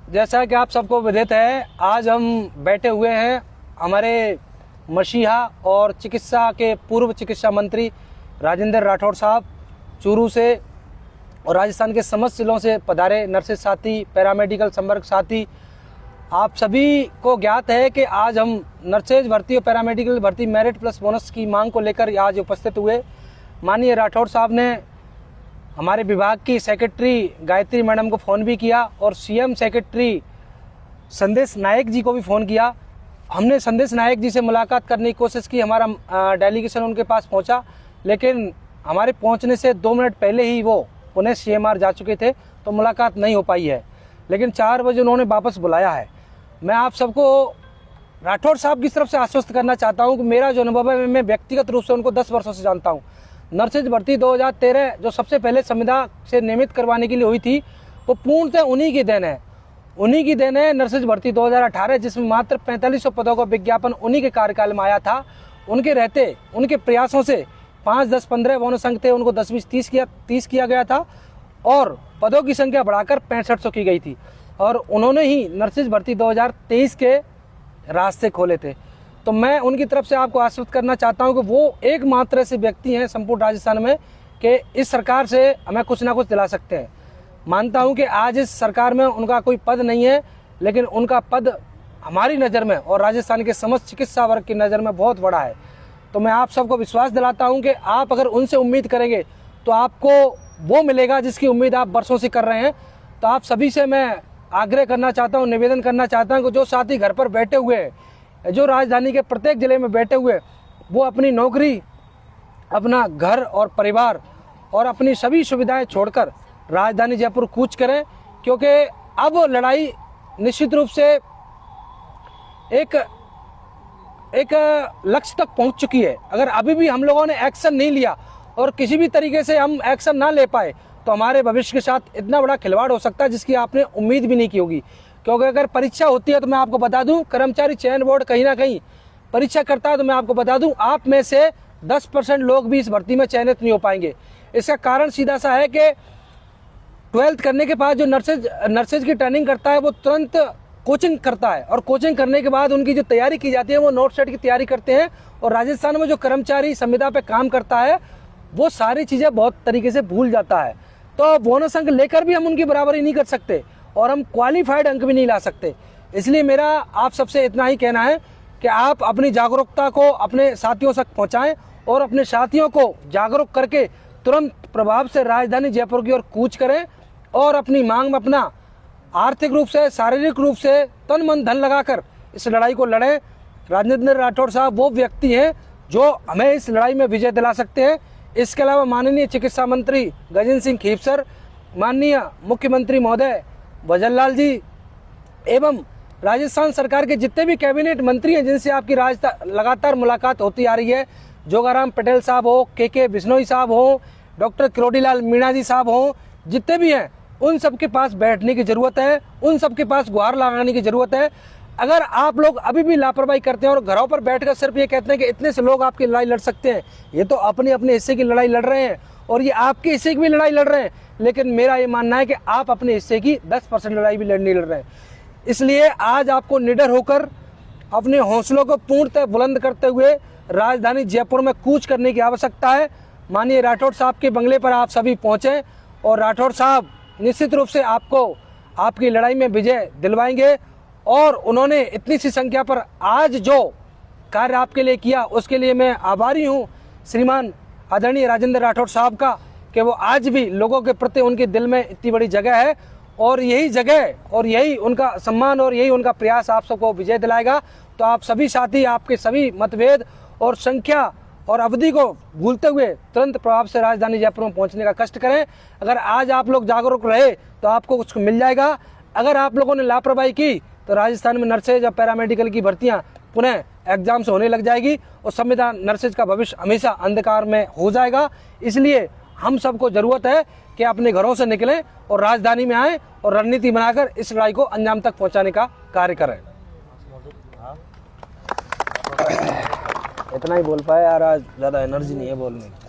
जैसा कि आप सबको विदित है, आज हम बैठे हुए हैं हमारे मसीहा और चिकित्सा के पूर्व चिकित्सा मंत्री राजेंद्र राठौड़ साहब चूरू से और राजस्थान के समस्त जिलों से पधारे नर्सेज साथी, पैरामेडिकल संपर्क साथी। आप सभी को ज्ञात है कि आज हम नर्सेज भर्ती और पैरामेडिकल भर्ती मेरिट प्लस बोनस की मांग को लेकर आज उपस्थित हुए। माननीय राठौड़ साहब ने हमारे विभाग की सेक्रेटरी गायत्री मैडम को फ़ोन भी किया और सीएम सेक्रेटरी संदेश नायक जी को भी फ़ोन किया। हमने संदेश नायक जी से मुलाकात करने की कोशिश की, हमारा डेलीगेशन उनके पास पहुंचा, लेकिन हमारे पहुंचने से 2 मिनट पहले ही वो पुणे सीएमआर जा चुके थे, तो मुलाकात नहीं हो पाई है। लेकिन 4 बजे उन्होंने वापस बुलाया है। मैं आप सबको राठौड़ साहब की तरफ से आश्वस्त करना चाहता हूं कि मेरा जो अनुभव है, मैं व्यक्तिगत रूप से उनको 10 वर्षों से जानता हूं। नर्सेज भर्ती 2013 जो सबसे पहले संविदा से नियमित करवाने के लिए हुई थी, वो पूर्णतः उन्हीं की देन है। उन्हीं की देन है नर्सेज भर्ती 2018, जिसमें मात्र 4500 पदों का विज्ञापन उन्हीं के कार्यकाल में आया था। उनके रहते, उनके प्रयासों से 5, 10, 15 बोनस अंक थे, उनको 10, 20, 30 किया गया था और पदों की संख्या बढ़ाकर 6500 की गई थी। और उन्होंने ही नर्सेज भर्ती 2023 के रास्ते खोले थे। तो मैं उनकी तरफ से आपको आश्वस्त करना चाहता हूं कि वो एकमात्र ऐसे व्यक्ति हैं संपूर्ण राजस्थान में कि इस सरकार से हमें कुछ ना कुछ दिला सकते हैं। मानता हूं कि आज इस सरकार में उनका कोई पद नहीं है, लेकिन उनका पद हमारी नज़र में और राजस्थान के समस्त चिकित्सा वर्ग की नज़र में बहुत बड़ा है। तो मैं आप सबको विश्वास दिलाता हूं कि आप अगर उनसे उम्मीद करेंगे तो आपको वो मिलेगा जिसकी उम्मीद आप बरसों से कर रहे हैं। तो आप सभी से मैं आग्रह करना चाहता हूं, निवेदन करना चाहता हूं कि जो साथी घर पर बैठे हुए हैं, जो राजधानी के प्रत्येक जिले में बैठे हुए, वो अपनी नौकरी, अपना घर और परिवार और अपनी सभी सुविधाएं छोड़कर राजधानी जयपुर कूच करें, क्योंकि अब वो लड़ाई निश्चित रूप से एक लक्ष्य तक पहुंच चुकी है। अगर अभी भी हम लोगों ने एक्शन नहीं लिया और किसी भी तरीके से हम एक्शन ना ले पाए तो हमारे भविष्य के साथ इतना बड़ा खिलवाड़ हो सकता है जिसकी आपने उम्मीद भी नहीं की होगी। क्योंकि अगर परीक्षा होती है तो मैं आपको बता दूं, कर्मचारी चयन बोर्ड कहीं ना कहीं परीक्षा करता है, तो मैं आपको बता दूं आप में से 10% लोग भी इस भर्ती में चयनित नहीं हो पाएंगे। इसका कारण सीधा सा है कि 12th करने के बाद जो नर्सेज की ट्रेनिंग करता है वो तुरंत कोचिंग करता है, और कोचिंग करने के बाद उनकी जो तैयारी की जाती है वो नोट सेट की तैयारी करते हैं। और राजस्थान में जो कर्मचारी संविदा पे काम करता है वो सारी चीज़ें बहुत तरीके से भूल जाता है। तो बोनस अंक लेकर भी हम उनकी बराबरी नहीं कर सकते और हम क्वालिफाइड अंक भी नहीं ला सकते। इसलिए मेरा आप सबसे इतना ही कहना है कि आप अपनी जागरूकता को अपने साथियों तक पहुंचाएं और अपने साथियों को जागरूक करके तुरंत प्रभाव से राजधानी जयपुर की ओर कूच करें और अपनी मांग में अपना आर्थिक रूप से, शारीरिक रूप से तन मन धन लगाकर इस लड़ाई को लड़ें। राजेंद्र राठौड़ साहब वो व्यक्ति हैं जो हमें इस लड़ाई में विजय दिला सकते हैं। इसके अलावा माननीय चिकित्सा मंत्री गजेंद्र सिंह खेपसर, माननीय मुख्यमंत्री महोदय भजनलाल जी एवं राजस्थान सरकार के जितने भी कैबिनेट मंत्री हैं जिनसे आपकी लगातार मुलाकात होती आ रही है, जोगाराम पटेल साहब हो, के बिश्नोई साहब हो, डॉक्टर किरोड़ीलाल मीणा जी साहब हो, जितने भी हैं उन सबके पास बैठने की ज़रूरत है, उन सबके पास गुहार लगाने की ज़रूरत है। अगर आप लोग अभी भी लापरवाही करते हैं और घरों पर बैठकर सिर्फ ये कहते हैं कि इतने से लोग आपकी लड़ाई लड़ सकते हैं, ये तो अपने अपने हिस्से की लड़ाई लड़ रहे हैं और ये आपके हिस्से की भी लड़ाई लड़ रहे हैं। लेकिन मेरा ये मानना है कि आप अपने हिस्से की 10% लड़ाई भी नहीं लड़ रहे हैं। इसलिए आज आपको निडर होकर अपने हौसलों को पूर्णतः बुलंद करते हुए राजधानी जयपुर में कूच करने की आवश्यकता है। माननीय राठौड़ साहब के बंगले पर आप सभी पहुँचें और राठौड़ साहब निश्चित रूप से आपको आपकी लड़ाई में विजय दिलवाएंगे। और उन्होंने इतनी सी संख्या पर आज जो कार्य आपके लिए किया उसके लिए मैं आभारी हूँ श्रीमान आदरणीय राजेंद्र राठौड़ साहब का, कि वो आज भी लोगों के प्रति उनके दिल में इतनी बड़ी जगह है और यही जगह और यही उनका सम्मान और यही उनका प्रयास आप सबको विजय दिलाएगा। तो आप सभी साथी आपके सभी मतभेद और संख्या और अवधि को भूलते हुए तुरंत प्रभाव से राजधानी जयपुर में पहुंचने का कष्ट करें। अगर आज आप लोग जागरूक रहे तो आपको कुछ मिल जाएगा। अगर आप लोगों ने लापरवाही की तो राजस्थान में नर्सेज या पैरामेडिकल की भर्तियां पुनः एग्जाम से होने लग जाएगी और संविधान नर्सेज का भविष्य हमेशा अंधकार में हो जाएगा। इसलिए हम सबको ज़रूरत है कि अपने घरों से निकलें और राजधानी में आएँ और रणनीति बनाकर इस लड़ाई को अंजाम तक पहुँचाने का कार्य करें। इतना ही बोल पाए यार, आज ज़्यादा एनर्जी नहीं है बोलने की।